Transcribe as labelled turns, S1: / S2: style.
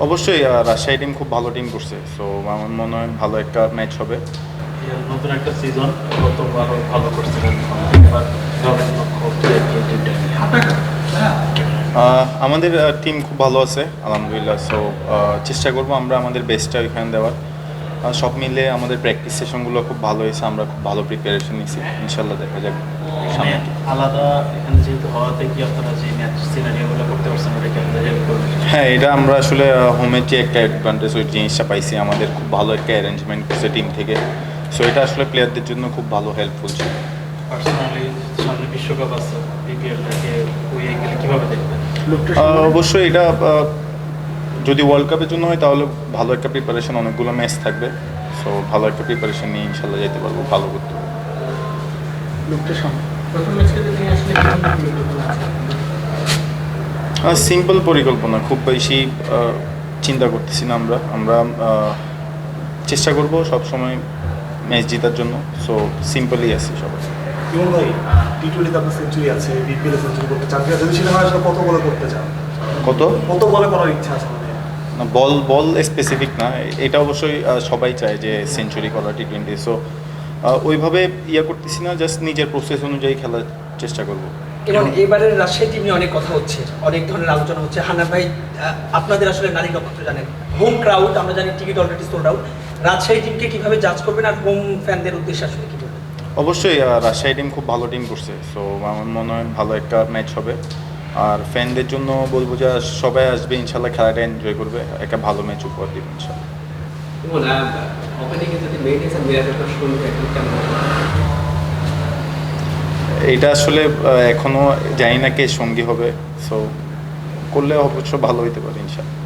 S1: অবশ্যই রাজশাহী টিম খুব ভালো টিম করছে, সো আমার মনে হয় ভালো একটা ম্যাচ হবে।
S2: নতুন একটা সিজন, গতবারও ভালো করছিলেন, এবার ধরেন লক্ষ্য কি কি টিমটা নিয়ে?
S1: আমাদের টিম খুব ভালো আছে আলহামদুলিল্লাহ, সো চেষ্টা করবো আমরা আমাদের বেস্টটা ওইখানে দেওয়ার। সব মিলে আমাদের প্র্যাকটিস সেশনগুলো খুব ভালো হয়েছে, আমরা খুব ভালো প্রিপারেশন নিয়েছি, ইনশাল্লাহ দেখা যাবে
S2: এখানে
S1: সামনে কি।
S2: আলাদা, এখানে যেহেতু হওয়াতে কি আপনারা যে ম্যাচ সিনারিওগুলো করতে পারছেন ওটা কি আপনাদের হেল্প করবে?
S1: হ্যাঁ, এটা আমরা আসলে হোমের যে একটা অ্যাডভান্টেজ ওই জিনিসটা পাইছি, আমাদের খুব ভালো একটা অ্যারেঞ্জমেন্ট করছে টিম থেকে, সো এটা আসলে প্লেয়ারদের জন্য খুব ভালো হেল্পফুল ছিল।
S2: পার্সোনালি সামনে বিশ্বকাপ আছে, বিপিএলটাকে ওই অ্যাঙ্গেলে কীভাবে দেখবেন?
S1: অবশ্যই এটা যদি ওয়ার্ল্ড কাপের জন্য হয় তাহলে ভালো একটা প্রিপারেশন, অনেকগুলো ম্যাচ থাকবে, সো ভালো একটা প্রিপারেশন নিয়ে ইনশাল্লাহ যেতে পারবো, ভালো করতে পারবো। সিম্পল পরিকল্পনা, খুব বেশি চিন্তা করতেছি না। আমরা আমরা চেষ্টা করব সবসময় ম্যাচ জেতার জন্য, সো সিম্পলই আছি সবাই।
S3: ইমন ভাই, টি-টোয়েন্টিতে আপনার সেঞ্চুরি আছে, বিপিএলে সেঞ্চুরি করতে চান, যদি সেটা হয় আসলে কত বলে করতে চান?
S1: কত
S3: কত বলে করার ইচ্ছা আছে মানে?
S1: না, বল বল স্পেসিফিক না, এটা অবশ্যই সবাই চায় যে সেঞ্চুরি করা টি-20, সো ওইভাবে করতেছি না, জাস্ট নিজের প্রসেস অনুযায়ী খেলার চেষ্টা করব।
S4: এবং এবারের রাজশাহী টিম নিয়ে অনেক কথা হচ্ছে, অনেক ধরনের আলোচনা হচ্ছে। হান্নান ভাই, আপনাদের আসলে নারী নক্ষত্র জানেন, হোম ক্রাউড, আমরা জানি ticket already sold out. Rajshahi টিমকে কিভাবে জাজ করবেন আর হোম ফ্যানদের উদ্দেশ্যে আসলে কি বলবেন?
S1: অবশ্যই রাজশাহী টিম খুব ভালো টিম করছে, সো আমার মনে হয় ভালো একটা ম্যাচ হবে। আর ফ্যানদের জন্য বলবো যে সবাই আসবে ইনশাল্লাহ, খেলাটা এনজয় করবে, একটা ভালো ম্যাচ উপহার দেবে ইনশাল্লাহ। এটা আসলে এখনো জানি না কে সঙ্গী হবে, সো করলে অবশ্য ভালো হইতে পারে ইনশাল্লাহ।